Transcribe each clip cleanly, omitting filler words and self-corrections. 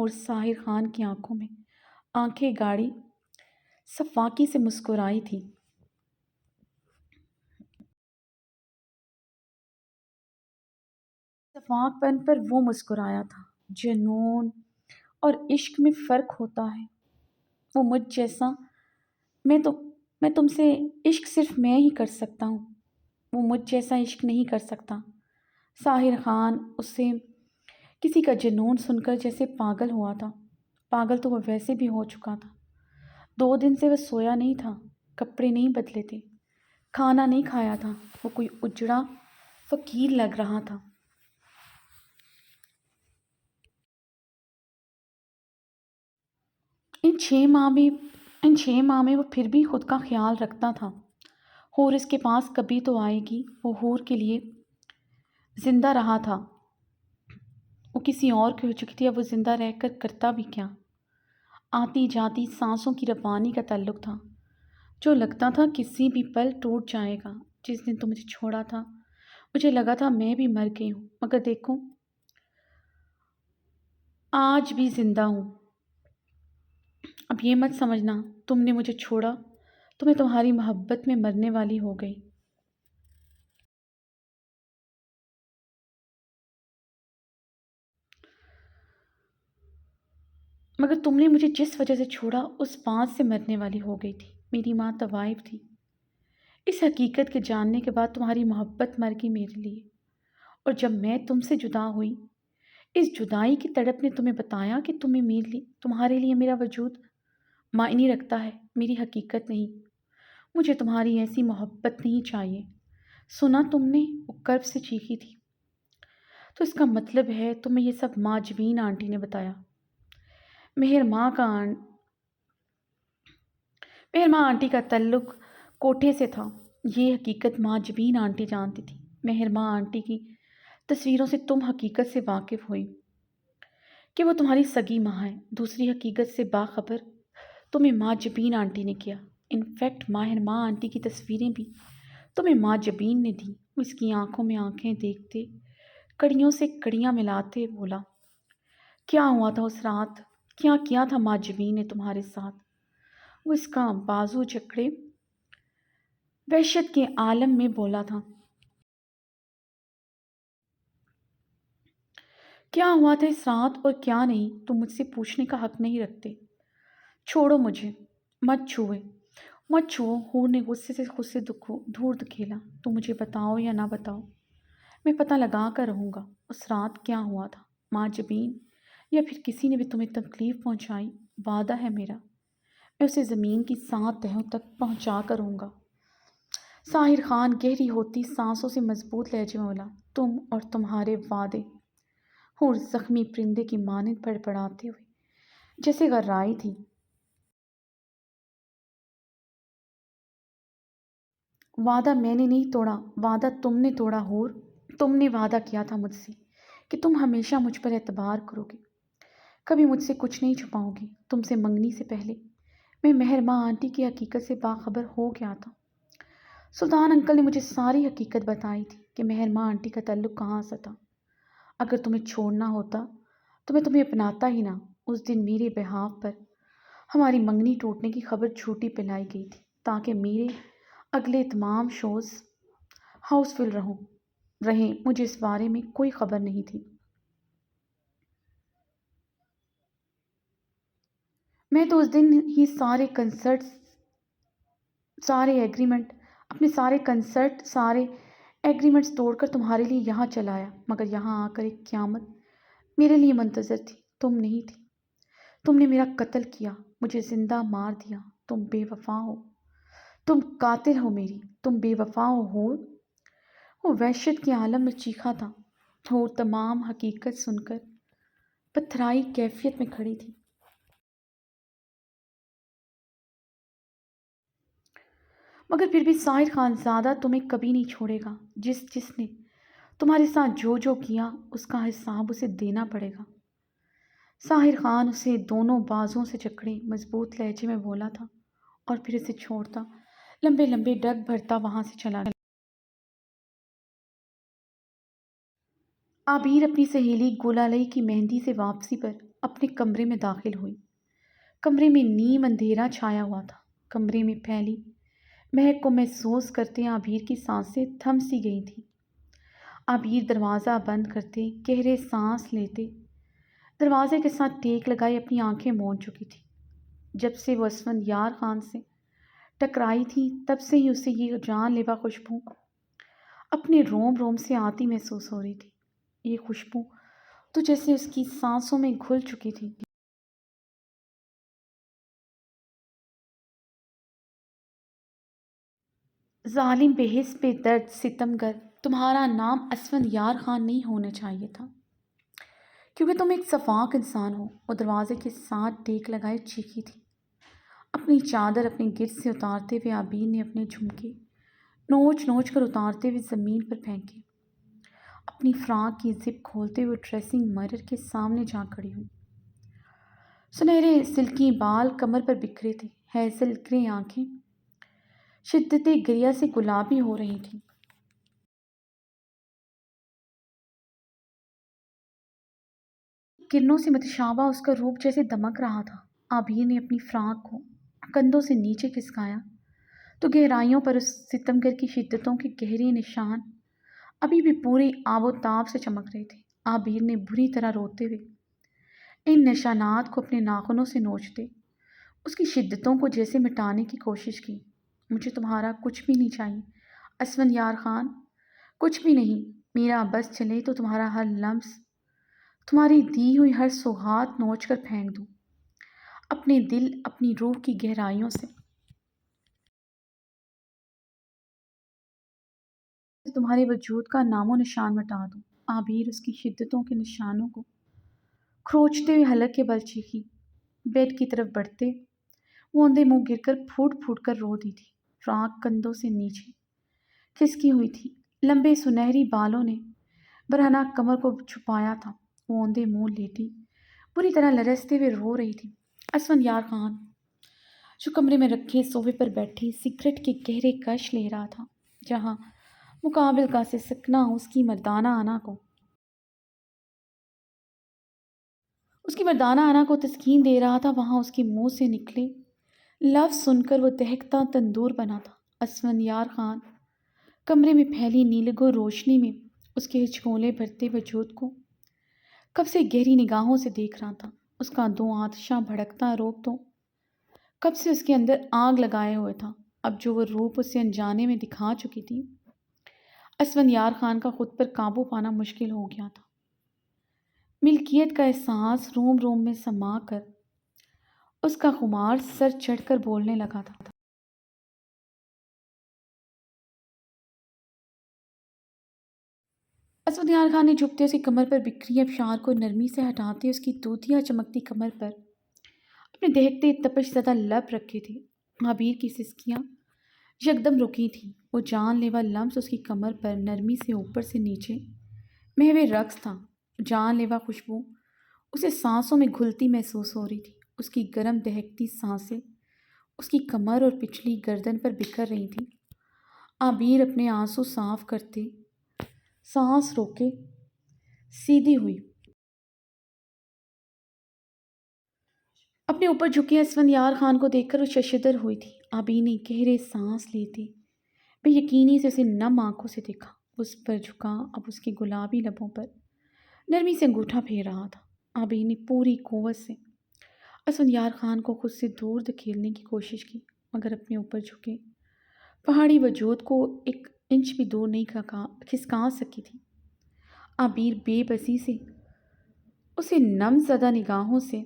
اور ساحر خان کی آنکھوں میں آنکھیں گاڑی صفاقی سے مسکرائی تھی۔ شفاق پن پر وہ مسکرایا تھا۔ جنون اور عشق میں فرق ہوتا ہے۔ وہ مجھ جیسا میں تو میں تم سے عشق صرف میں ہی کر سکتا ہوں، وہ مجھ جیسا عشق نہیں کر سکتا۔ ساحر خان اسے کسی کا جنون سن کر جیسے پاگل ہوا تھا۔ پاگل تو وہ ویسے بھی ہو چکا تھا۔ 2 دن سے وہ سویا نہیں تھا، کپڑے نہیں بدلے تھے، کھانا نہیں کھایا تھا۔ وہ کوئی اجڑا فقیر لگ رہا تھا۔ ان 6 ماہ میں وہ پھر بھی خود کا خیال رکھتا تھا۔ ہور اس کے پاس کبھی تو آئے گی۔ وہ ہور کے لیے زندہ رہا تھا، وہ کسی اور کی ہو چکی تھی۔ اب وہ زندہ رہ کر کرتا بھی کیا؟ آتی جاتی سانسوں کی روانی کا تعلق تھا جو لگتا تھا کسی بھی پل ٹوٹ جائے گا۔ جس دن تو مجھے چھوڑا تھا مجھے لگا تھا میں بھی مر گئی ہوں، مگر دیکھو آج بھی زندہ ہوں۔ اب یہ مت سمجھنا تم نے مجھے چھوڑا تو میں تمہاری محبت میں مرنے والی ہو گئی۔ مگر تم نے مجھے جس وجہ سے چھوڑا اس بات سے مرنے والی ہو گئی تھی۔ میری ماں طوائف تھی۔ اس حقیقت کے جاننے کے بعد تمہاری محبت مر گئی میرے لیے، اور جب میں تم سے جدا ہوئی اس جدائی کی تڑپ نے تمہیں بتایا کہ تمہارے لیے میرا وجود معنی رکھتا ہے، میری حقیقت نہیں۔ مجھے تمہاری ایسی محبت نہیں چاہیے۔ سنا تم نے؟ وہ کرب سے چیخی تھی۔ تو اس کا مطلب ہے تمہیں یہ سب ماں جبین آنٹی نے بتایا؟ مہر ماں کا مہر ماں آنٹی کا تعلق کوٹھے سے تھا، یہ حقیقت ماں جبین آنٹی جانتی تھی۔ مہر ماں آنٹی کی تصویروں سے تم حقیقت سے واقف ہوئی کہ وہ تمہاری سگی ماں ہے۔ دوسری حقیقت سے باخبر تمہیں ماں جبین آنٹی نے کیا۔ انفیکٹ ماہر ماں آنٹی کی تصویریں بھی تمہیں ماں جبین نے دی۔ اس کی آنکھوں میں آنکھیں دیکھتے کڑیوں سے کڑیاں ملاتے بولا، کیا ہوا تھا اس رات؟ کیا کیا تھا ماں جبین نے تمہارے ساتھ؟ وہ اس کا بازو جکڑے وحشت کے عالم میں بولا تھا، کیا ہوا تھا اس رات اور کیا نہیں تم مجھ سے پوچھنے کا حق نہیں رکھتے۔ چھوڑو مجھے، مت چھوئے، مت چھوؤ۔ ہور نے غصے سے خود سے دور دھکیلا۔ تم مجھے بتاؤ یا نہ بتاؤ، میں پتہ لگا کر رہوں گا اس رات کیا ہوا تھا۔ ماں جبین یا پھر کسی نے بھی تمہیں تکلیف پہنچائی، وعدہ ہے میرا میں اسے زمین کی 7 تہوں تک پہنچا کر رہوں گا۔ ساحر خان گہری ہوتی سانسوں سے مضبوط لہجے میں بولا، تم اور تمہارے وعدے؟ ہور زخمی پرندے کی مانند پڑپڑاتے ہوئے جیسے غرائی تھی۔ وعدہ میں نے نہیں توڑا، وعدہ تم نے توڑا ہور۔ تم نے وعدہ کیا تھا مجھ سے کہ تم ہمیشہ مجھ پر اعتبار کرو گے، کبھی مجھ سے کچھ نہیں چھپاؤ گے۔ تم سے منگنی سے پہلے میں مہر ماں آنٹی کی حقیقت سے باخبر ہو گیا تھا۔ سلطان انکل نے مجھے ساری حقیقت بتائی تھی کہ مہر ماں آنٹی کا تعلق کہاں سے تھا۔ اگر تمہیں چھوڑنا ہوتا تو میں تمہیں اپناتا ہی نہ۔ اس دن میرے بہاف پر ہماری منگنی ٹوٹنے کی خبر جھوٹی پھیلائی گئی تھی تاکہ میرے اگلے تمام شوز ہاؤس فل رہیں۔ مجھے اس بارے میں کوئی خبر نہیں تھی۔ میں تو اس دن ہی سارے ایگریمنٹ اپنے سارے ایگریمنٹس توڑ کر تمہارے لیے یہاں چلا آیا، مگر یہاں آ کر ایک قیامت میرے لیے منتظر تھی۔ تم نہیں تھی۔ تم نے میرا قتل کیا، مجھے زندہ مار دیا۔ تم بے وفا ہو، تم قاتل ہو میری، تم بے وفا ہو ہور۔ وہ وحشت کے عالم میں چیخا تھا۔ ہور تمام حقیقت سن کر پتھرائی کیفیت میں کھڑی تھی۔ مگر پھر بھی ساحر خان زادہ تمہیں کبھی نہیں چھوڑے گا۔ جس نے تمہارے ساتھ جو کیا اس کا حساب اسے دینا پڑے گا۔ ساحر خان اسے دونوں بازوؤں سے جکڑے مضبوط لہجے میں بولا تھا اور پھر اسے چھوڑتا لمبے لمبے ڈگ بھرتا وہاں سے چلا گیا۔ عابیر اپنی سہیلی گلالئی کی مہندی سے واپسی پر اپنے کمرے میں داخل ہوئی۔ کمرے میں نیم اندھیرا چھایا ہوا تھا۔ کمرے میں پھیلی مہک کو محسوس کرتے عابر کی سانسیں تھم سی گئی تھیں۔ عابر دروازہ بند کرتے گہرے سانس لیتے دروازے کے ساتھ ٹیک لگائے اپنی آنکھیں موند چکی تھی۔ جب سے وہ اسفندیار خان سے ٹکرائی تھی تب سے ہی اسے یہ جان لیوا خوشبو اپنے روم روم سے آتی محسوس ہو رہی تھی۔ یہ خوشبو تو جیسے اس کی سانسوں میں گھل چکی تھی۔ ظالم بے حس بے درد ستمگر، تمہارا نام اسفندیار خان نہیں ہونا چاہیے تھا، کیونکہ تم ایک صفاق انسان ہو۔ وہ دروازے کے ساتھ ٹیک لگائے چیخی تھی۔ اپنی چادر اپنے گرد سے اتارتے ہوئے عابر نے اپنے جھمکے نوچ نوچ کر اتارتے ہوئے زمین پر پھینکے۔ اپنی فراق کی زپ کھولتے ہوئے ڈریسنگ مرر کے سامنے جا کھڑی ہوئی۔ سنہرے سلکی بال کمر پر بکھرے تھے، ہیزل گرے آنکھیں شدت گریہ سے گلابی ہو رہی تھیں۔ کرنوں سے متشابہ اس کا روپ جیسے دمک رہا تھا۔ عابر نے اپنی فراق کو کندھوں سے نیچے کھسکایا تو گہرائیوں پر اس ستمگر کی شدتوں کے گہرے نشان ابھی بھی پوری آب و تاب سے چمک رہے تھے۔ عابر نے بری طرح روتے ہوئے ان نشانات کو اپنے ناخنوں سے نوچتے اس کی شدتوں کو جیسے مٹانے کی کوشش کی۔ مجھے تمہارا کچھ بھی نہیں چاہیے اسفندیار خان، کچھ بھی نہیں۔ میرا بس چلے تو تمہارا ہر لمس، تمہاری دی ہوئی ہر سوغات نوچ کر پھینک دوں اپنے دل اپنی روح کی گہرائیوں سے، تمہارے وجود کا نام و نشان مٹا دوں۔ عابر اس کی شدتوں کے نشانوں کو کھروچتے ہوئے حلق کے بل چیخی۔ بیڈ کی طرف بڑھتے وہ اندھے منہ گر کر پھوٹ پھوٹ کر رو دی تھی۔ فراق کندھوں سے نیچے کھسکی ہوئی تھی، لمبے سنہری بالوں نے برہنہ کمر کو چھپایا تھا۔ وہ اندھے منہ لیٹی بری طرح لرزتے ہوئے رو رہی تھی۔ اسفندیار خان جو کمرے میں رکھے صوفے پر بیٹھی سگریٹ کے گہرے کش لے رہا تھا، جہاں مقابل کا سے سکنا اس کی مردانہ انا کو تسکین دے رہا تھا، وہاں اس کے منہ سے نکلے لفظ سن کر وہ دہکتا تندور بنا تھا۔ اسفندیار خان کمرے میں پھیلی نیلگو روشنی میں اس کے ہچکولے بھرتے وجود کو کب سے گہری نگاہوں سے دیکھ رہا تھا۔ اس کا دو آتشاں بھڑکتا روپ تو کب سے اس کے اندر آگ لگائے ہوئے تھا۔ اب جو وہ روپ اسے انجانے میں دکھا چکی تھی، اسفندیار خان کا خود پر قابو پانا مشکل ہو گیا تھا۔ ملکیت کا احساس روم روم میں سما کر اس کا خمار سر چڑھ کر بولنے لگا تھا۔ اسفندیار خان نے جھکتے اس کی کمر پر بکھری ابشار کو نرمی سے ہٹاتے اس کی دودھیا چمکتی کمر پر اپنے دہکتے تپش زدہ لب رکھے تھے۔ عابر کی سسکیاں یکدم رکی تھیں۔ وہ جان لیوا لمس اس کی کمر پر نرمی سے اوپر سے نیچے محو رقص تھا۔ جان لیوا خوشبو اسے سانسوں میں گھلتی محسوس ہو رہی تھی۔ اس کی گرم دہکتی سانسیں اس کی کمر اور پچھلی گردن پر بکھر رہی تھیں۔ عابر اپنے آنسو صاف کرتے سانس روکے سیدھی ہوئی۔ اپنے اوپر جھکے اسفندیار خان کو دیکھ کر وہ ششدر ہوئی تھی۔ عابر نے گہرے سانس لیتے بے یقینی سے اسے نم آنکھوں سے دیکھا۔ اس پر جھکا اب اس کے گلابی لبوں پر نرمی سے انگوٹھا پھیر رہا تھا۔ عابر نے پوری قوت سے اسفندیار خان کو خود سے دور دھکیلنے کی کوشش کی، مگر اپنے اوپر جھکے پہاڑی وجود کو ایک انچ بھی دور نہیں کھسکا سکی تھی۔ عابر بے بسی سے اسے نم زدہ نگاہوں سے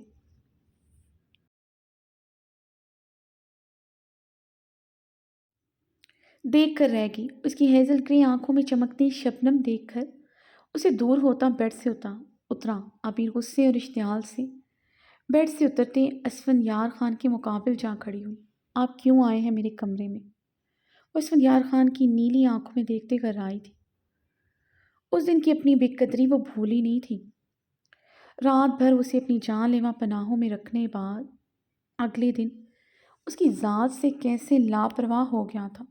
دیکھ کر رہ گئی۔ اس کی ہیزل گرے آنکھوں میں چمکتی شبنم دیکھ کر اسے دور ہوتا بیڈ سے اترا۔ عابر غصے اور اشتعال سے بیڈ سے اترتے اسفندیار خان کے مقابل جا کھڑی ہوئی۔ آپ کیوں آئے ہیں میرے کمرے میں؟ وہ اسفندیار خان کی نیلی آنکھوں میں دیکھتے کر آئی تھی۔ اس دن کی اپنی بے قدری وہ بھولی نہیں تھی۔ رات بھر اسے اپنی جان لیوا پناہوں میں رکھنے بعد اگلے دن اس کی ذات سے کیسے لاپرواہ ہو گیا تھا۔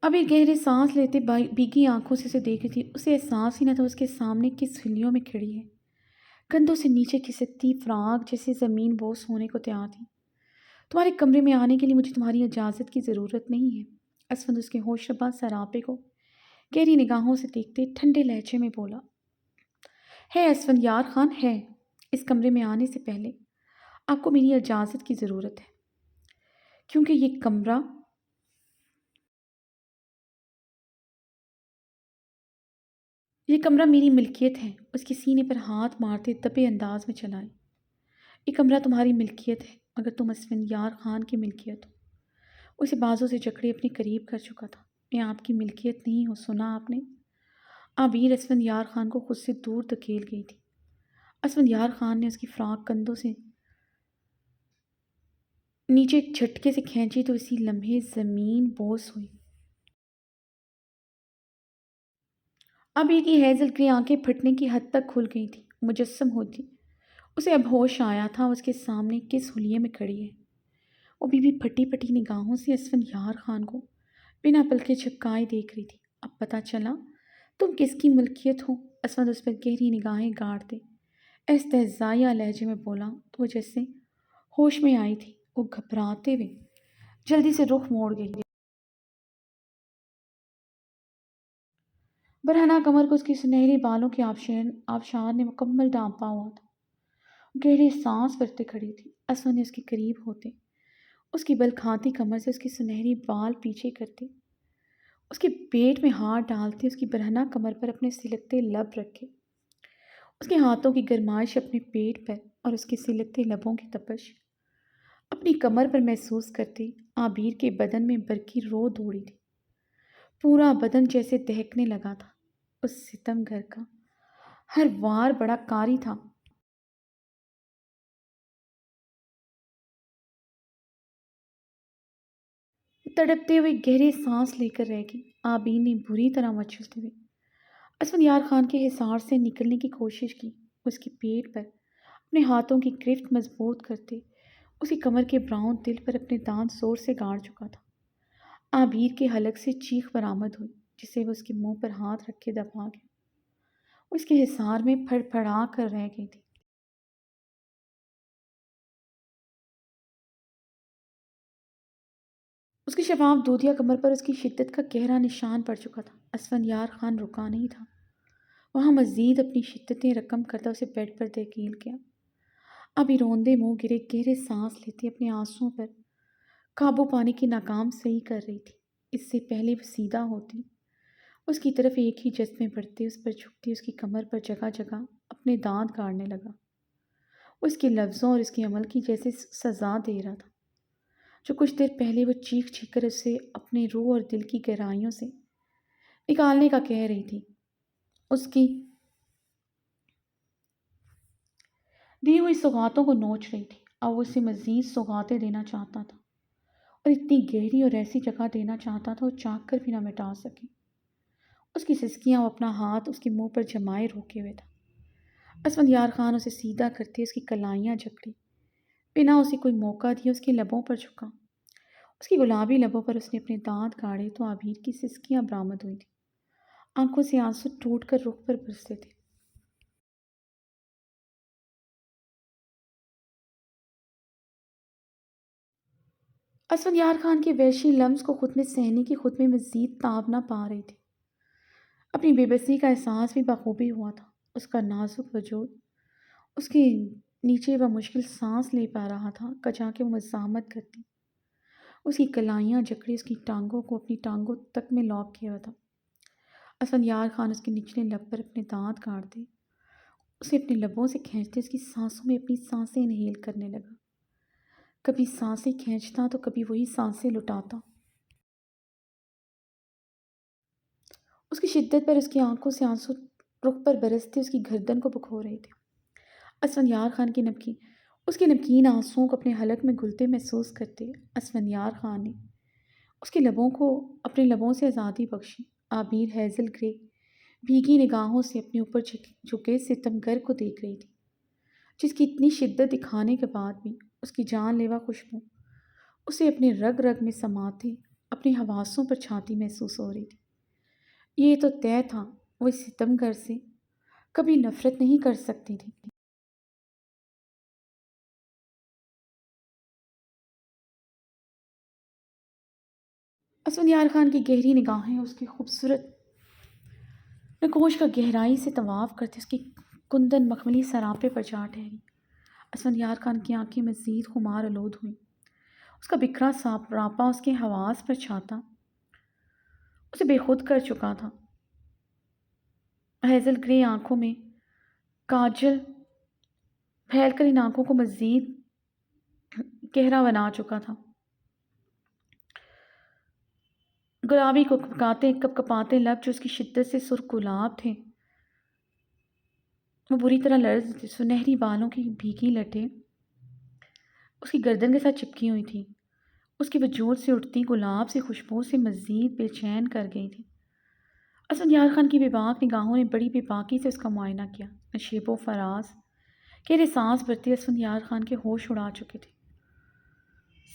اب ایک گہری سانس لیتے بھیگی آنکھوں سے اسے دیکھ رہی تھی۔ اسے احساس ہی نہ تھا اس کے سامنے کس ہلیوں میں کھڑی ہے۔ کندھوں سے نیچے کھسکتی فراق جیسے زمین بوس ہونے کو تیار تھی۔ تمہارے کمرے میں آنے کے لیے مجھے تمہاری اجازت کی ضرورت نہیں ہے۔ اسفند اس کے ہوش ربا سراپے کو گہری نگاہوں سے دیکھتے ٹھنڈے لہجے میں بولا، ہے اسفند یار خان ہے۔ اس کمرے میں آنے سے پہلے آپ کو میری اجازت کی ضرورت ہے، کیونکہ یہ کمرہ میری ملکیت ہے۔ اس کے سینے پر ہاتھ مارتے دبے انداز میں چلائے۔ یہ کمرہ تمہاری ملکیت ہے اگر تم اسفند یار خان کی ملکیت ہو۔ اسے بازوں سے جکڑے اپنے قریب کر چکا تھا۔ میں آپ کی ملکیت نہیں ہوں، سنا آپ نے؟ عابیر اسفند یار خان کو خود سے دور دھکیل گئی تھی۔ اسفند یار خان نے اس کی فراق کندھوں سے نیچے ایک جھٹکے سے کھینچی تو اسی لمحے زمین بوس ہوئی۔ عابیر کی ہیزل گرے آنکھیں پھٹنے کی حد تک کھل گئی تھی، مجسم ہوتی۔ اسے اب ہوش آیا تھا اس کے سامنے کس حلیے میں کھڑی ہے۔ وہ بھی پھٹی پھٹی نگاہوں سے اسفند یار خان کو بنا پلکے جھپکائے دیکھ رہی تھی۔ اب پتہ چلا تم کس کی ملکیت ہو؟ اسفند اس پر گہری نگاہیں گاڑتے استہزائیہ لہجے میں بولا تو وہ جیسے ہوش میں آئی تھی۔ وہ گھبراتے ہوئے جلدی سے رخ موڑ گئی۔ برہنہ کمر کو اس کی سنہری بالوں کے آبشار نے مکمل ڈھانپا ہوا تھا۔ گہری سانس بھرتے کھڑی تھی۔ اسفند نے اس کے قریب ہوتے اس کی بل کھاتی کمر سے اس کے سنہری بال پیچھے کرتے، اس کے پیٹ میں ہاتھ ڈالتے، اس کی برہنہ کمر پر اپنے سلکتے لب رکھے، اس کے ہاتھوں کی گرمائش اپنے پیٹ پر اور اس کے سلکتے لبوں کی تپش اپنی کمر پر محسوس کرتے، عابیر کے بدن میں برقی رو دوڑی تھی۔ پورا بدن جیسے دہکنے لگا تھا۔ اس ستم گھر کا ہر وار بڑا کاری تھا۔ تڑپتے ہوئے گہرے سانس لے کر رہ گئی۔ عابیر نے بری طرح مچلتے ہوئے اسفند یار خان کے حصار سے نکلنے کی کوشش کی۔ اس کے پیٹ پر اپنے ہاتھوں کی گرفت مضبوط کرتے اس کی کمر کے براؤن دل پر اپنے دانت زور سے گاڑ چکا تھا۔ عابیر کے حلق سے چیخ برآمد ہوئی جسے وہ اس کے منہ پر ہاتھ رکھ کے دبا گیا۔ وہ اس کے حصار میں پھڑ پھڑا کر رہ گئی تھی۔ اس کی شفاف دودھیا کمر پر اس کی شدت کا گہرا نشان پڑ چکا تھا۔ اسفند یار خان رکا نہیں تھا۔ وہاں مزید اپنی شدتیں رقم کرتا اسے بیڈ پر دھکیل گیا۔ ابھی روندے منہ گرے گہرے سانس لیتے اپنے آنسوؤں پر قابو پانے کی ناکام سعی کر رہی تھی۔ اس سے پہلے وہ سیدھا ہوتی اس کی طرف ایک ہی جذب میں بڑھتے اس پر جھکتے اس کی کمر پر جگہ جگہ اپنے دانت گاڑنے لگا۔ وہ اس کے لفظوں اور اس کے عمل کی جیسے سزا دے رہا تھا جو کچھ دیر پہلے وہ چیخ چیخ کر اسے اپنے روح اور دل کی گہرائیوں سے نکالنے کا کہہ رہی تھی۔ اس کی دی ہوئی سوغاتوں کو نوچ رہی تھی اور وہ اسے مزید سوغاتیں دینا چاہتا تھا اور اتنی گہری اور ایسی جگہ دینا چاہتا تھا وہ چاہ کر بھی نہ مٹا سکے۔ اس کی سسکیاں وہ اپنا ہاتھ اس کے منہ پر جمائے روکے ہوئے تھا۔ اسفند یار خان اسے سیدھا کرتے اس کی کلائیاں جکڑی، بنا اسے کوئی موقع دیے اس کے لبوں پر جھکا۔ اس کی گلابی لبوں پر اس نے اپنے دانت گاڑے تو عابیر کی سسکیاں برآمد ہوئی تھیں۔ آنکھوں سے آنسو ٹوٹ کر رخ پر برستے تھے۔ اسفند یار خان کے وحشی لمس کو خود میں سہنے کی خود میں مزید تاب نہ پا رہی تھی۔ اپنی بے بسی کا احساس بھی بخوبی ہوا تھا۔ اس کا نازک وجود اس کے نیچے وہ مشکل سانس لے پا رہا تھا کجا کہ وہ مزاحمت کرتی۔ اس کی کلائیاں جکڑی اس کی ٹانگوں کو اپنی ٹانگوں تک میں لاک کیا ہوا تھا۔ اسفند یار خان اس کے نچلے لب پر اپنے دانت گاڑتے اسے اپنے لبوں سے کھینچتے اس کی سانسوں میں اپنی سانسیں انہیل کرنے لگا۔ کبھی سانسیں کھینچتا تو کبھی وہی سانسیں لٹاتا۔ اس کی شدت پر اس کی آنکھوں سے آنسو رخ پر برستے اس کی گردن کو بکھو رہے تھے۔ اسفند یار خان کی اس کے نمکین آنسوؤں کو اپنے حلق میں گھلتے محسوس کرتے اسفند یار خان نے اس کے لبوں کو اپنے لبوں سے آزادی بخشی۔ عابیر ہیزل گرے بھیگی نگاہوں سے اپنے اوپر جھکے ستم گر کو دیکھ رہی تھی جس کی اتنی شدت دکھانے کے بعد بھی اس کی جان لیوا خوشبو اسے اپنے رگ رگ میں سماتے اپنے حواسوں پر چھاتی محسوس ہو رہی تھی۔ یہ تو طے تھا، وہ اس ستم گر سے کبھی نفرت نہیں کر سکتی تھی۔ اسفندیار خان کی گہری نگاہیں اس کی خوبصورت نگوش کا گہرائی سے طواف کرتے اس کی کندن مخملی سراپے پر جا ٹھہری۔ اسفندیار خان کی آنکھیں مزید خمار آلود ہوئیں۔ اس کا بکھرا سراپا اس کے حواس پر چھاتا اسے بے خود کر چکا تھا۔ ہیزل گرے آنکھوں میں کاجل پھیل کر ان آنکھوں کو مزید گہرا بنا چکا تھا۔ گلابی کو کپ کپاتے لب جو اس کی شدت سے سرخ گلاب تھے وہ بری طرح لرز تھے۔ سنہری بالوں کی بھیگی لٹیں اس کی گردن کے ساتھ چپکی ہوئی تھی، اس کے وجود سے اٹھتی گلاب سے خوشبو سے مزید بے چین کر گئی تھی۔ اسفندیار خان کی بے باک نگاہوں نے بڑی بے باکی سے اس کا معائنہ کیا۔ نشیب و فراز گہرے سانس بھرتے اسفندیار خان کے ہوش اڑا چکے تھے۔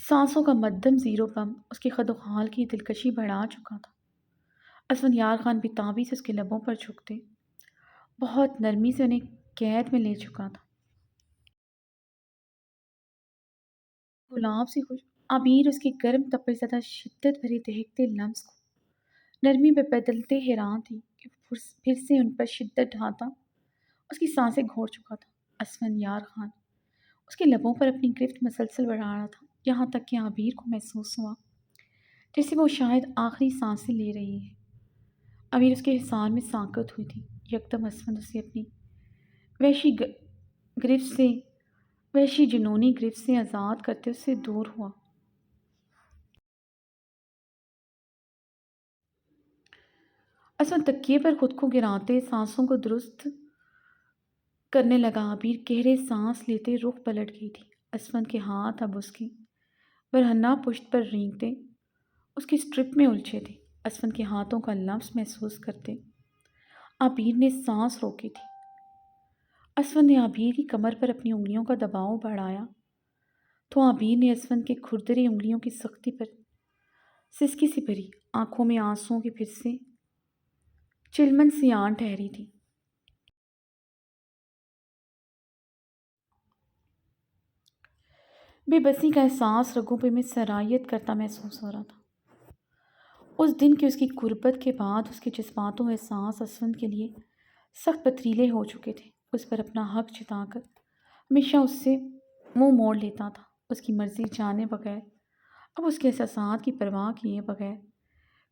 سانسوں کا مدھم زیرو بم اس کے خد و خال کی دلکشی بڑھا چکا تھا۔ اسفندیار خان بتابی سے اس کے لبوں پر جھکتے بہت نرمی سے انہیں قید میں لے چکا تھا۔ گلاب سے خوش عبیر اس کے گرم تپش زدہ شدت بھرے دہکتے لمس کو نرمی پہ بدلتے حیران تھی کہ پھر سے ان پر شدت ڈھاتا اس کی سانسیں گھوڑ چکا تھا۔ اسفندیار خان اس کے لبوں پر اپنی گرفت مسلسل بڑھا رہا تھا، یہاں تک کہ عبیر کو محسوس ہوا جیسے وہ شاید آخری سانسیں لے رہی ہے۔ عبیر اس کے احسان میں ساکت ہوئی تھی۔ یکدم اسفند اسے اپنی وحشی گرفت سے وحشی جنونی گرفت سے آزاد کرتے اس سے دور ہوا۔ اسفند تکیے پر خود کو گراتے سانسوں کو درست کرنے لگا۔ عبیر گہرے سانس لیتے رخ پلٹ گئی تھی۔ اسفند کے ہاتھ اب اس کی برہنہ پشت پر رینگتے اس کی سٹرپ میں الجھے تھے۔ اسفند کے ہاتھوں کا لمس محسوس کرتے عبیر نے سانس روکی تھی۔ اسفند نے عبیر کی کمر پر اپنی انگلیوں کا دباؤ بڑھایا تو عبیر نے اسفند کے کھردرے انگلیوں کی سختی پر سسکی سے بھری آنکھوں میں آنسوؤں کی پھر سے چلمن سی آن ٹھہری تھی۔ بے بسی کا احساس رگوں پہ میں سرایت کرتا محسوس ہو رہا تھا۔ اس دن کی اس کی غربت کے بعد اس کے جذبات و احساس اسفند کے لیے سخت پتریلے ہو چکے تھے۔ اس پر اپنا حق جتا کر ہمیشہ اس سے منہ موڑ لیتا تھا، اس کی مرضی جانے بغیر، اب اس کے احساسات کی پرواہ کیے بغیر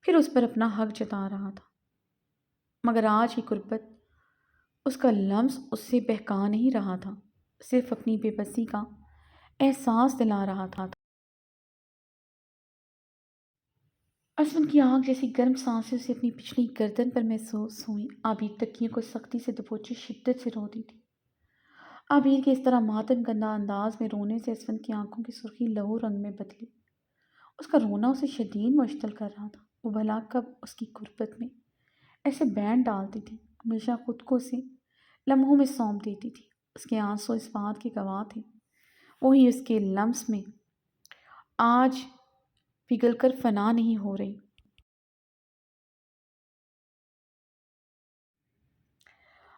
پھر اس پر اپنا حق جتا رہا تھا۔ مگر آج کی غربت اس کا لمس اس سے بہکا نہیں رہا تھا، صرف اپنی بے بسی کا احساس دلا رہا تھا۔ اسفند کی آنکھ جیسی گرم سانسیں اسے اپنی پچھلی گردن پر محسوس ہوئیں۔ عبیر تکیے کو سختی سے دبوچے شدت سے روتی تھی۔ عبیر کے اس طرح ماتم کنندہ انداز میں رونے سے اسفند کی آنکھوں کی سرخی لہو رنگ میں بدلی۔ اس کا رونا اسے شدید مشتعل کر رہا تھا۔ وہ بھلا کب اس کی غربت میں ایسے بینڈ ڈالتی تھی، ہمیشہ خود کو اسے لمحوں میں سونپ دیتی تھی۔ اس کے آنسو اس بات کے گواہ تھے، وہی اس کے لمس میں آج پگھل کر فنا نہیں ہو رہی۔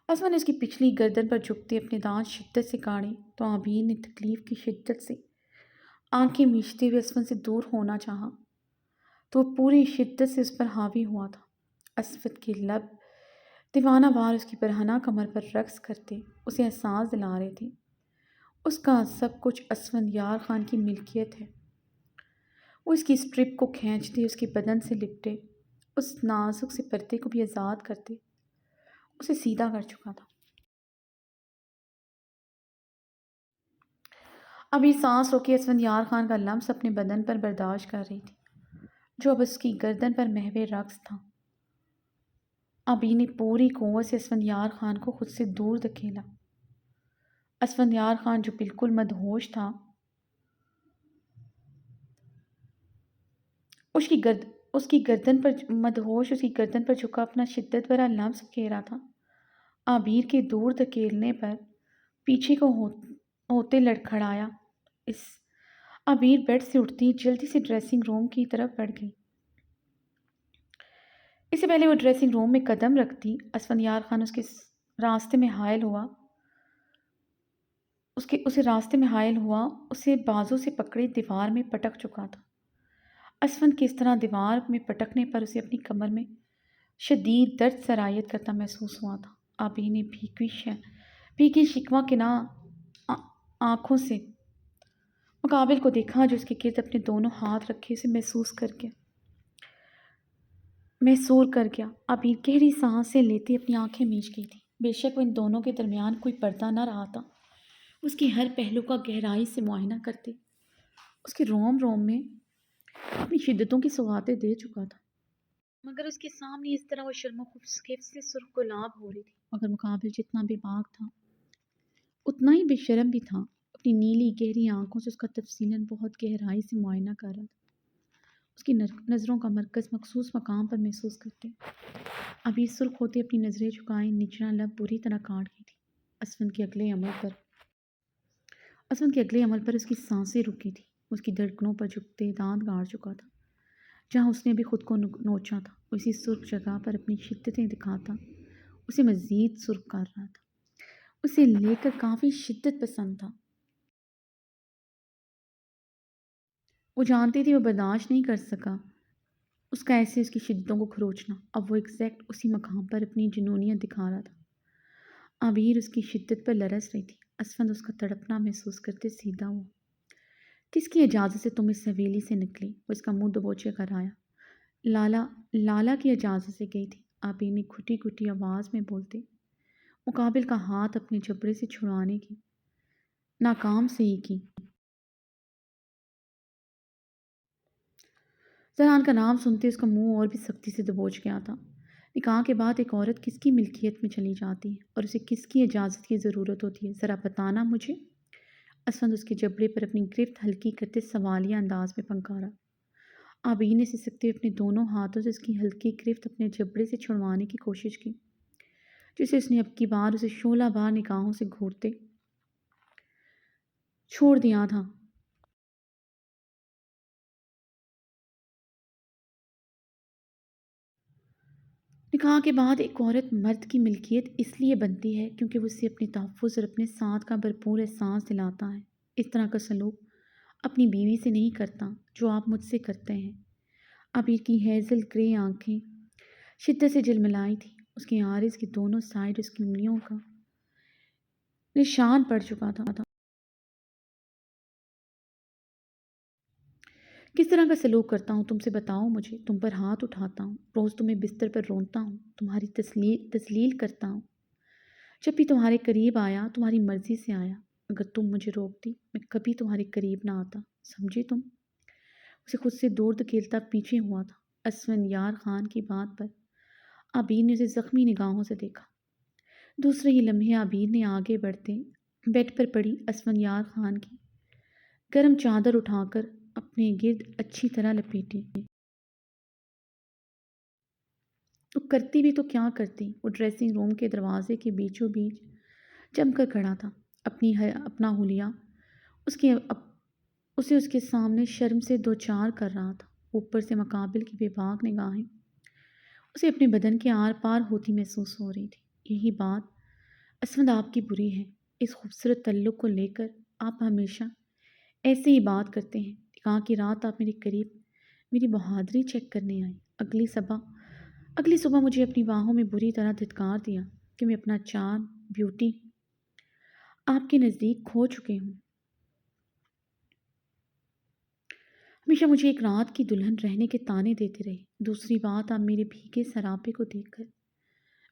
اسفند نے اس کی پچھلی گردن پر جھکتے اپنے دانت شدت سے کاڑے تو عبیر نے تکلیف کی شدت سے آنکھیں میچتے ہوئے اسفند سے دور ہونا چاہا تو وہ پوری شدت سے اس پر حاوی ہوا تھا۔ اسفند کے لب دیوانہ وار اس کی برہنہ کمر پر رقص کرتے اسے احساس دلا رہے تھے اس کا سب کچھ اسفندیار خان کی ملکیت ہے۔ وہ اس کی سٹرپ کو کھینچتے، اس کے بدن سے لپٹے، اس نازک سے پردے کو بھی آزاد کرتے اسے سیدھا کر چکا تھا۔ ابھی سانس روکے اسفندیار خان کا لمس اپنے بدن پر برداشت کر رہی تھی جو اب اس کی گردن پر محو رقص تھا۔ ابھی نے پوری قوت سے اسفندیار خان کو خود سے دور دھکیلا۔ اسفندیار خان جو بالکل مدہوش تھا اس کی گردن پر جھکا اپنا شدت بھرا لمس پھیرا تھا۔ عبیر کے دور دھکیلنے پر پیچھے کو ہوتے لڑکھڑایا۔ عبیر بیڈ سے اٹھتی جلدی سے ڈریسنگ روم کی طرف بڑھ گئی۔ اس سے پہلے وہ ڈریسنگ روم میں قدم رکھتی، اسفندیار خان اس کے راستے میں حائل ہوا اسے راستے میں حائل ہوا، اسے بازو سے پکڑے دیوار میں پٹک چکا تھا۔ اسفند کی اس طرح دیوار میں پٹکنے پر اسے اپنی کمر میں شدید درد سرایت کرتا محسوس ہوا تھا۔ آبی نے بھیگی شکوہ کنا آنکھوں سے مقابل کو دیکھا، جو اس کے گرد اپنے دونوں ہاتھ رکھے اسے محصور کر گیا۔ آبی گہری سانسیں لیتی اپنی آنکھیں میچ گئی تھی۔ بے شک وہ ان دونوں کے درمیان کوئی پردہ نہ رہا تھا، اس کی ہر پہلو کا گہرائی سے معائنہ کرتے اس کے روم روم میں اپنی شدتوں کی سوغاتیں دے چکا تھا، مگر اس کے سامنے اس طرح وہ شرم و خیف سے سرخ گلاب ہو رہی تھی۔ مگر مقابل جتنا بے باک تھا اتنا ہی بے شرم بھی تھا۔ اپنی نیلی گہری آنکھوں سے اس کا تفصیلاً بہت گہرائی سے معائنہ کر رہا تھا، اس کی نظروں کا مرکز مخصوص مقام پر محسوس کرتے۔ ابھی سرخ ہوتے اپنی نظریں جھکائیں، نچلا لب بری طرح کاٹ گئی تھی۔ اسفند کے اگلے عمل پر اس کی سانسیں رک گئی تھی، اس کی دھڑکنوں پر جھکتے دانت گاڑ چکا تھا۔ جہاں اس نے بھی خود کو نوچا تھا، اسی سرخ جگہ پر اپنی شدتیں دکھاتا اسے مزید سرخ کر رہا تھا۔ اسے لے کر کافی شدت پسند تھا۔ وہ جانتی تھی وہ برداشت نہیں کر سکا اس کا ایسے اس کی شدتوں کو کھروچنا۔ اب وہ ایگزیکٹ اسی مقام پر اپنی جنونیت دکھا رہا تھا۔ عبیر اس کی شدت پر لرز رہی تھی۔ اسفند اس کا تڑپنا محسوس کرتے سیدھا ہوا۔ کس کی اجازت سے تم اس حویلی سے نکلی؟ وہ اس کا منہ دبوچے کر آیا۔ لالا کی اجازت سے گئی تھی، عبیر نے کھٹی کھٹی آواز میں بولتے مقابل کا ہاتھ اپنے جبڑے سے چھڑانے کی ناکام سے ہی کی۔ زران کا نام سنتے اس کا منہ اور بھی سختی سے دبوچ گیا تھا۔ نکاح کے بعد ایک عورت کس کی ملکیت میں چلی جاتی ہے اور اسے کس کی اجازت کی ضرورت ہوتی ہے؟ ذرا بتانا مجھے۔ اسفند اس کے جبڑے پر اپنی گرفت ہلکی کرتے سوالیہ انداز میں پنکارا۔ عابدین نے سسکتے ہوئے اپنے دونوں ہاتھوں سے اس کی ہلکی گرفت اپنے جبڑے سے چھڑوانے کی کوشش کی، جسے اس نے اب کی بار اسے شعلہ بار نگاہوں سے گھورتے چھوڑ دیا تھا۔ نکاح کے بعد ایک عورت مرد کی ملکیت اس لیے بنتی ہے کیونکہ وہ اسے اپنے تحفظ اور اپنے ساتھ کا بھرپور احساس دلاتا ہے۔ اس طرح کا سلوک اپنی بیوی سے نہیں کرتا جو آپ مجھ سے کرتے ہیں۔ عبیر کی ہیزل گرے آنکھیں شدت سے جلملائی تھی، اس کے عارض کے دونوں سائڈ اس کی انگلیوں کا نشان پڑ چکا تھا۔ کس طرح کا سلوک کرتا ہوں تم سے بتاؤ مجھے؟ تم پر ہاتھ اٹھاتا ہوں، روز تمہیں بستر پر رونتا ہوں، تمہاری تسلیل کرتا ہوں۔ جب بھی تمہارے قریب آیا تمہاری مرضی سے آیا، اگر تم مجھے روکتی میں کبھی تمہارے قریب نہ آتا، سمجھے تم؟ اسے خود سے دور دھکیلتا پیچھے ہوا تھا۔ اسفندیار خان کی بات پر عبیر نے اسے زخمی نگاہوں سے دیکھا۔ دوسرے ہی لمحے عبیر نے آگے بڑھتے بیڈ پر پڑی اسفندیار خان کی گرم چادر اٹھا کر اپنے گرد اچھی طرح لپیٹی۔ تو کرتی بھی تو کیا کرتی؟ وہ ڈریسنگ روم کے دروازے کے بیچوں بیچ جم کر کھڑا تھا، اپنا حلیہ اسے اس کے سامنے شرم سے دوچار کر رہا تھا۔ اوپر سے مقابل کی بے باک نگاہیں اسے اپنے بدن کے آر پار ہوتی محسوس ہو رہی تھی۔ یہی بات اسفند آپ کی بری ہے، اس خوبصورت تعلق کو لے کر آپ ہمیشہ ایسے ہی بات کرتے ہیں۔ نکاح کی رات آپ میرے قریب میری بہادری چیک کرنے آئے، اگلی صبح مجھے اپنی باہوں میں بری طرح دھتکار دیا کہ میں اپنا چارم بیوٹی آپ کے نزدیک کھو چکے ہوں۔ ہمیشہ مجھے ایک رات کی دلہن رہنے کے طعنے دیتے رہے۔ دوسری بات، آپ میرے بھیگے سراپے کو دیکھ کر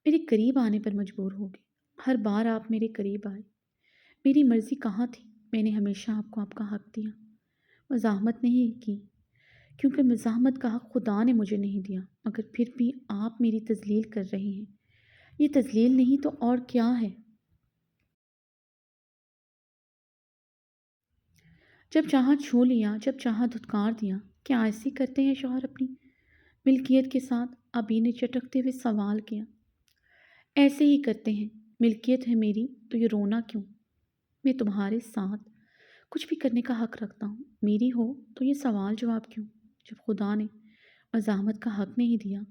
میرے قریب آنے پر مجبور ہو گئے۔ ہر بار آپ میرے قریب آئے، میری مرضی کہاں تھی؟ میں نے ہمیشہ آپ کو آپ کا حق دیا، مزاحمت نہیں کی، کیونکہ مزاحمت کا حق خدا نے مجھے نہیں دیا، مگر پھر بھی آپ میری تذلیل کر رہے ہیں۔ یہ تذلیل نہیں تو اور کیا ہے؟ جب چاہا چھو لیا، جب چاہا دھتکار دیا۔ کیا ایسے کرتے ہیں شوہر اپنی ملکیت کے ساتھ؟ ابھی نے چٹکتے ہوئے سوال کیا۔ ایسے ہی کرتے ہیں، ملکیت ہے میری تو یہ رونا کیوں؟ میں تمہارے ساتھ کچھ بھی کرنے کا حق رکھتا ہوں، میری ہو تو یہ سوال جواب کیوں؟ جب خدا نے مزاحمت کا حق نہیں دیا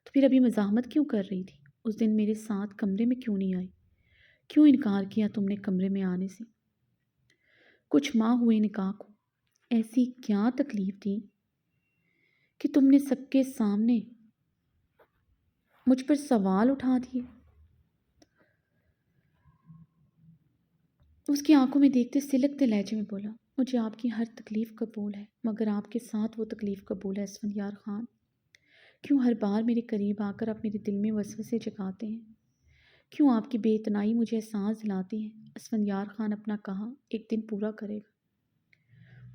تو پھر ابھی مزاحمت کیوں کر رہی تھی؟ اس دن میرے ساتھ کمرے میں کیوں نہیں آئی؟ کیوں انکار کیا تم نے کمرے میں آنے سے؟ کچھ ماہ ہوئے نکاح کو، ایسی کیا تکلیف تھی کہ تم نے سب کے سامنے مجھ پر سوال اٹھا دیے؟ اس کی آنکھوں میں دیکھتے سلکتے لہجے میں بولا، مجھے آپ کی ہر تکلیف قبول ہے، مگر آپ کے ساتھ وہ تکلیف قبول ہے اسفندیار خان۔ کیوں ہر بار میرے قریب آ کر آپ میرے دل میں وسوسے جگاتے ہیں؟ کیوں آپ کی بے اتنائی مجھے احساس دلاتی ہے؟ اسفندیار خان اپنا کہا ایک دن پورا کرے گا،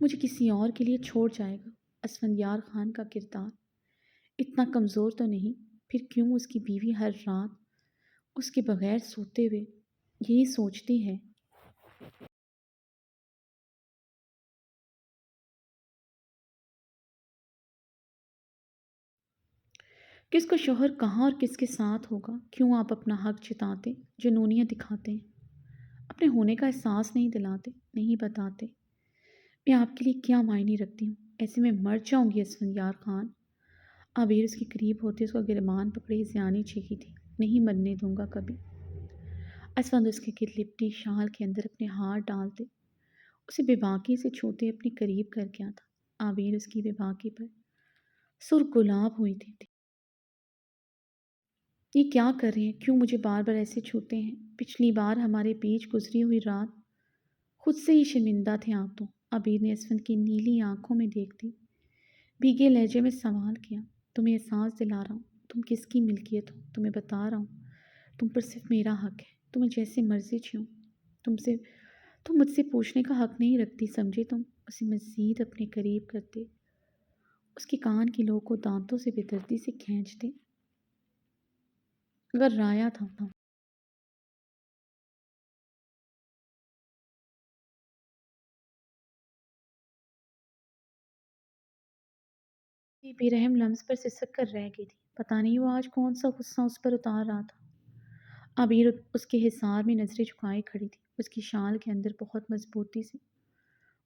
مجھے کسی اور کے لیے چھوڑ جائے گا۔ اسفندیار خان کا کردار اتنا کمزور تو نہیں، پھر کیوں اس کی بیوی ہر رات اس کے بغیر سوتے ہوئے یہی سوچتی ہے کہ اس کا شوہر کہاں اور کس کے ساتھ ہوگا؟ کیوں آپ اپنا حق جتاتے، جنونیت دکھاتے ہیں، اپنے ہونے کا احساس نہیں دلاتے، نہیں بتاتے میں آپ کے لیے کیا معنی رکھتی ہوں؟ ایسے میں مر جاؤں گی اسفندیار خان۔ عبیر اس کے قریب ہوتے اس کو گرمان پکڑے زیانی چیخی تھی، نہیں مرنے دوں گا کبھی۔ اسفند اس کے گرد لپٹی شال کے اندر اپنے ہاتھ ڈالتے اسے بے باکی سے چھوتے اپنے قریب کر گیا تھا۔ عبیر اس کی بے باکی پر سرخ گلاب ہوئی تھی۔ یہ کیا کر رہے ہیں؟ کیوں مجھے بار بار ایسے چھوتے ہیں؟ پچھلی بار ہمارے بیچ گزری ہوئی رات خود سے ہی شرمندہ تھے آپ تو۔ عبیر نے اسفند کی نیلی آنکھوں میں دیکھتی بھیگے لہجے میں سوال کیا، تمہیں احساس دلا رہا ہوں تم کس کی ملکیت ہو، تمہیں بتا رہا ہوں تم پر صرف میرا حق ہے، تمہیں جیسے مرضی چھو، تم مجھ سے پوچھنے کا حق نہیں رکھتی، سمجھے؟ تم اسے مزید اپنے قریب کرتے اس کے کان کی لو کو دانتوں سے بے دردی سے کھینچتے اگر رایا تھا یہ بے رحم لمس پر سسک کر رہ گئی تھی، پتہ نہیں وہ آج کون سا غصہ اس پر اتار رہا تھا۔ عبیر اس کے حصار میں نظریں جھکائے کھڑی تھی، اس کی شال کے اندر بہت مضبوطی سے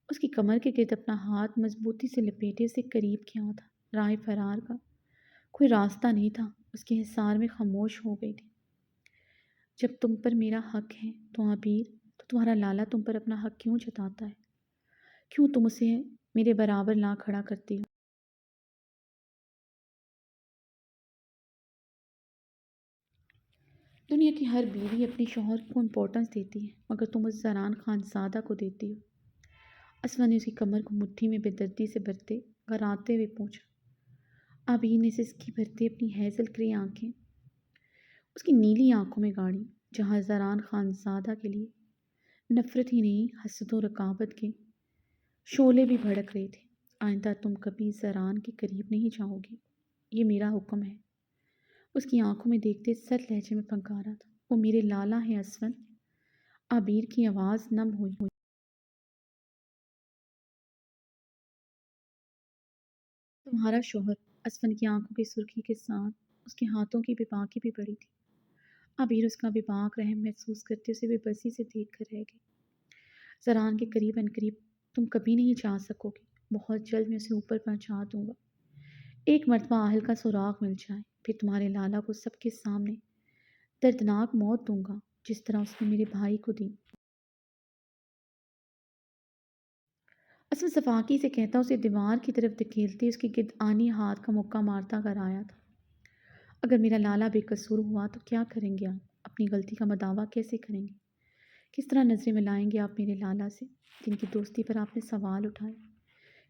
اس کی کمر کے گرد اپنا ہاتھ مضبوطی سے لپیٹے اسے قریب کیا تھا۔ راہ فرار کا کوئی راستہ نہیں تھا، اس کے حصار میں خاموش ہو گئی تھی۔ جب تم پر میرا حق ہے تو عبیر، تو تمہارا لالا تم پر اپنا حق کیوں جتاتا ہے؟ کیوں تم اسے میرے برابر لا کھڑا کرتی ہو؟ دنیا کی ہر بیوی اپنے شوہر کو امپورٹنس دیتی ہے، مگر تم اس زران خان زادہ کو دیتی ہو۔ اسما نے اس کی کمر کو مٹھی میں بے دردی سے بھرتے گھراتے ہوئے پوچھا۔ عبیر نے سسکی بھرتے اپنی ہیزل گرے آنکھیں اس کی نیلی آنکھوں میں گاڑی، جہاں زران خان زادہ کے لیے نفرت ہی نہیں حسد و رقابت کے شعلے بھی بھڑک رہے تھے۔ آئندہ تم کبھی زران کے قریب نہیں جاؤ گی، یہ میرا حکم ہے۔ اس کی آنکھوں میں دیکھتے سرد لہجے میں پھنکارا تھا، وہ میرے لالا ہیں اسفند۔ عبیر کی آواز نم ہوئی۔ تمہارا شوہر؟ اسفند کی آنکھوں کی سرخی کے ساتھ اس کے ہاتھوں کی بے باکی بھی بڑی تھی۔ عبیر اس کا بے باک رحم محسوس کرتے اسے بے بسی سے دیکھ کر رہ گئی۔ زران کے قریب ان قریب تم کبھی نہیں جا سکو گے، بہت جلد میں اسے اوپر پہنچا دوں گا۔ ایک مرتبہ آہل کا سراغ مل جائے، پھر تمہارے لالا کو سب کے سامنے دردناک موت دوں گا، جس طرح اس نے میرے بھائی کو دی۔ اسم صفاقی سے کہتا اسے دیوار کی طرف دھکیلتے اس کے گرد آنی ہاتھ کا مکہ مارتا کر آیا تھا۔ اگر میرا لالا بے قصور ہوا تو کیا کریں گے آپ؟ اپنی غلطی کا مداوع کیسے کریں گے؟ کس طرح نظریں ملائیں گے آپ میرے لالا سے، جن کی دوستی پر آپ نے سوال اٹھائے؟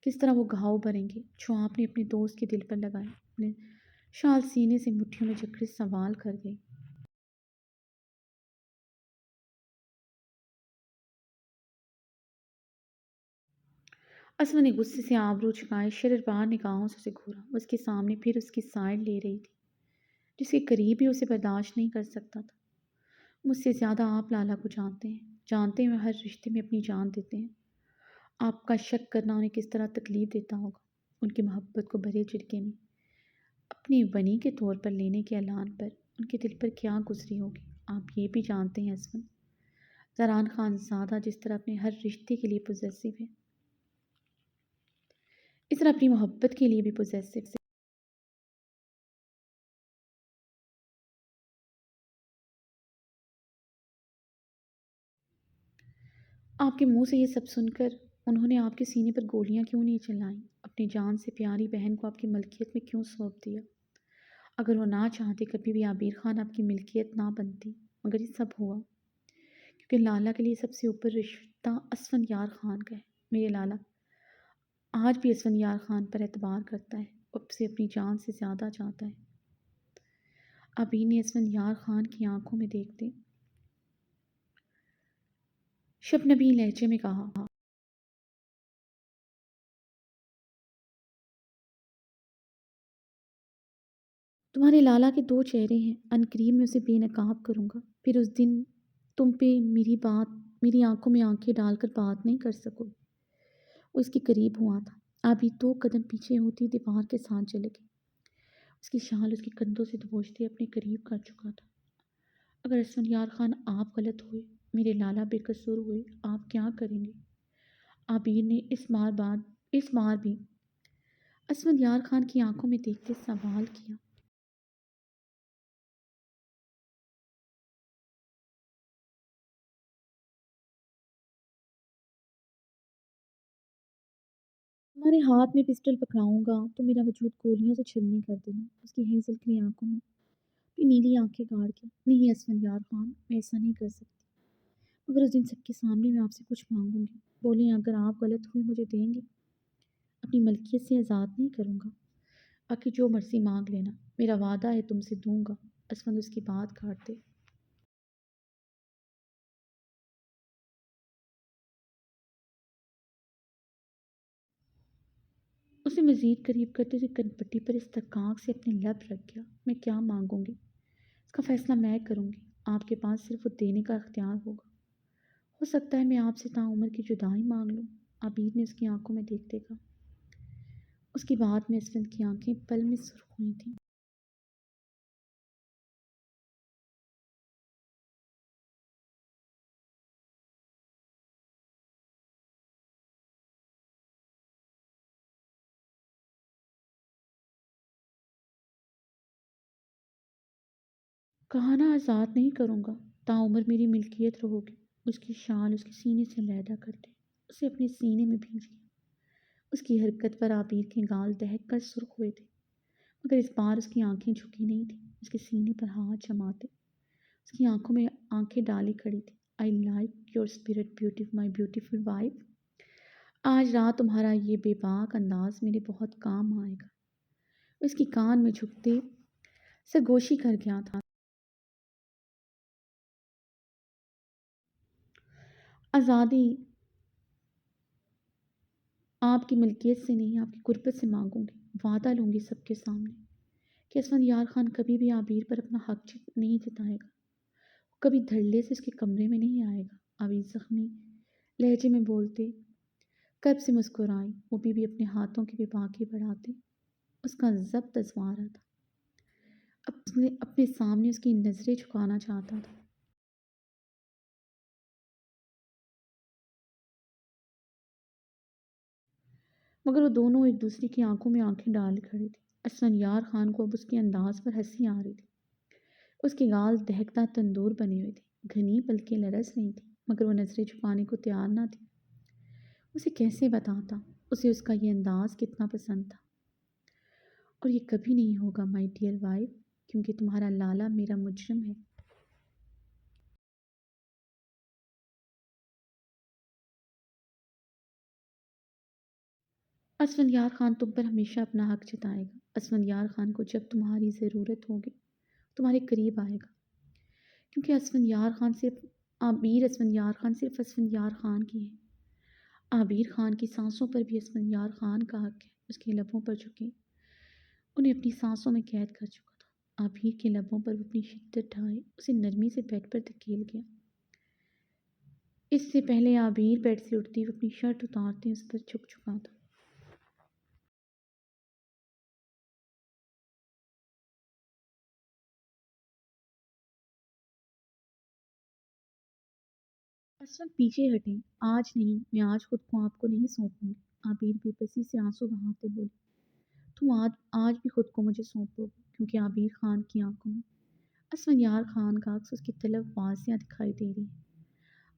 کس طرح وہ گھاؤ بھریں گے جو آپ نے اپنے دوست کے دل پر لگائے؟ اپنے شال سینے سے مٹھیوں میں جکڑے سوال کر گئی۔ اسما نے غصے سے آبرو جھکائے شرربار نگاہوں سے اسے گھورا۔ اس کے سامنے پھر اس کی سائڈ لے رہی تھی، جس کے قریب بھی اسے برداشت نہیں کر سکتا تھا۔ مجھ سے زیادہ آپ لالا کو جانتے ہیں وہ ہر رشتے میں اپنی جان دیتے ہیں۔ آپ کا شک کرنا انہیں کس طرح تکلیف دیتا ہوگا، ان کی محبت کو بھرے جھٹکے میں اپنی بنی کے طور پر لینے کے اعلان پر ان کے دل پر کیا گزری ہوگی، آپ یہ بھی جانتے ہیں اسفند۔ زران خان زادہ جس طرح اپنے ہر رشتے کے لیے پوزیسو ہے، اس طرح اپنی محبت کے لیے بھی پوزیسو آپ کے منہ سے یہ سب سن کر انہوں نے آپ کے سینے پر گولیاں کیوں نہیں چلائیں؟ اپنی جان سے پیاری بہن کو آپ کی ملکیت میں کیوں سونپ دیا؟ اگر وہ نہ چاہتے کبھی بھی عابر خان آپ کی ملکیت نہ بنتی، مگر یہ سب ہوا کیونکہ لالا کے لیے سب سے اوپر رشتہ اسفندیار خان کا ہے۔ میرے لالا آج بھی اسفندیار خان پر اعتبار کرتا ہے، اسے اپنی جان سے زیادہ چاہتا ہے۔ عابر نے اسفندیار خان کی آنکھوں میں دیکھتے شبنمی لہجے میں کہا، تمہارے لالا کے دو چہرے ہیں، عنقریب میں اسے بے نقاب کروں گا، پھر اس دن تم پہ میری آنکھوں میں آنکھیں ڈال کر بات نہیں کر سکو گے۔ وہ اس کے قریب ہوا تھا، ابھی 2 قدم پیچھے ہوتی دیوار کے ساتھ چلے گئے۔ اس کی شال اس کے کندھوں سے دبوچتے اپنے قریب کر چکا تھا۔ اگر اسفندیار خان آپ غلط ہوئے، میرے لالا بے قصور ہوئے، آپ کیا کریں گے؟ عابر نے اس بار بھی اسفندیار خان کی آنکھوں میں دیکھتے سوال کیا۔ تمہارے ہاتھ میں پسٹل پکڑاؤں گا تو میرا وجود گولیوں سے چھلنی کر دینا۔ اس کی ہیزل کی آنکھوں میں اپنی نیلی آنکھیں گاڑ کے، نہیں اسفندیار خان، میں ایسا نہیں کر سکتی، مگر اس دن سب کے سامنے میں آپ سے کچھ مانگوں گی۔ بولیں اگر آپ غلط ہوئے مجھے دیں گے، اپنی ملکیت سے آزاد نہیں کروں گا، باقی جو مرضی مانگ لینا، میرا وعدہ ہے تم سے دوں گا۔ اسفند اس کی بات کاٹتے اسے مزید قریب کرتے ہوئے کن پٹی پر استحقاق سے اپنے لب رکھ گیا۔ میں کیا مانگوں گی اس کا فیصلہ میں کروں گی، آپ کے پاس صرف وہ دینے کا اختیار ہوگا۔ ہو سکتا ہے میں آپ سے تعمر کی جدائی مانگ لوں، عبید نے اس کی آنکھوں میں دیکھتے کہا۔ اس کی بات میں اسفند کی آنکھیں پل میں سرخ ہوئی تھیں۔ کہا نا آزاد نہیں کروں گا، تعمر میری ملکیت رہو گی۔ اس کی شال اس کے سینے سے علیحدہ کرتے اسے اپنے سینے میں بھیج لیا۔ اس کی حرکت پر عابر کے گال دہک کر سرخ ہوئے تھے، مگر اس بار اس کی آنکھیں جھکی نہیں تھیں۔ اس کے سینے پر ہاتھ جماتے اس کی آنکھوں میں آنکھیں ڈالی کھڑی تھی۔ I like your spirit beauty my beautiful wife, آج رات تمہارا یہ بے باک انداز میرے بہت کام آئے گا۔ اس کی کان میں جھکتے سرگوشی کر گیا تھا۔ آزادی آپ کی ملکیت سے نہیں، آپ کی قربت سے مانگوں گی، وعدہ لوں گی سب کے سامنے کہ اسفندیار خان کبھی بھی عابر پر اپنا حق نہیں جتائے گا، وہ کبھی دھڑلے سے اس کے کمرے میں نہیں آئے گا۔ عابر زخمی لہجے میں بولتے کب سے مسکرائی، وہ بھی اپنے ہاتھوں کے باقی بڑھاتے اس کا ضبط آزما رہا تھا، اپنے سامنے اس کی نظریں جھکانا چاہتا تھا۔ مگر وہ دونوں ایک دوسرے کی آنکھوں میں آنکھیں ڈال کھڑے تھے۔ اسفندیار خان کو اب اس کے انداز پر ہنسی آ رہی تھی۔ اس کے گال دہکتا تندور بنے ہوئے تھے، گھنی پلکیں لرز رہی تھیں، مگر وہ نظریں چھپانے کو تیار نہ تھی۔ اسے کیسے بتاتا اسے اس کا یہ انداز کتنا پسند تھا؟ اور یہ کبھی نہیں ہوگا مائی ڈیئر وائف، کیونکہ تمہارا لالا میرا مجرم ہے۔ اسفندیار خان تم پر ہمیشہ اپنا حق جتائے گا۔ اسفندیار خان کو جب تمہاری ضرورت ہوگی تمہارے قریب آئے گا، کیونکہ اسفندیار خان صرف اسفندیار خان کی ہے۔ عابر خان کی سانسوں پر بھی اسفندیار خان کا حق ہے۔ اس کے لبوں پر جھکے انہیں اپنی سانسوں میں قید کر چکا تھا۔ عابر کے لبوں پر وہ اپنی شدت ڈھائے اسے نرمی سے بیڈ پر دھکیل گیا۔ اس سے پہلے عابر بیڈ سے اٹھتی ہوئی اپنی شرٹ اتارتے اس پر جھک چکا تھا۔ اسفند پیچھے ہٹیں، آج نہیں، میں آج خود کو آپ کو نہیں سونپوں گی۔ عابر بے بسی سے آنسو بہاتے بولے، تم آج بھی خود کو مجھے سونپو گے، کیونکہ عابر خان کی آنکھوں میں اسفندیار خان کا عکس اس کی طلب واضح دکھائی دے رہی ہے۔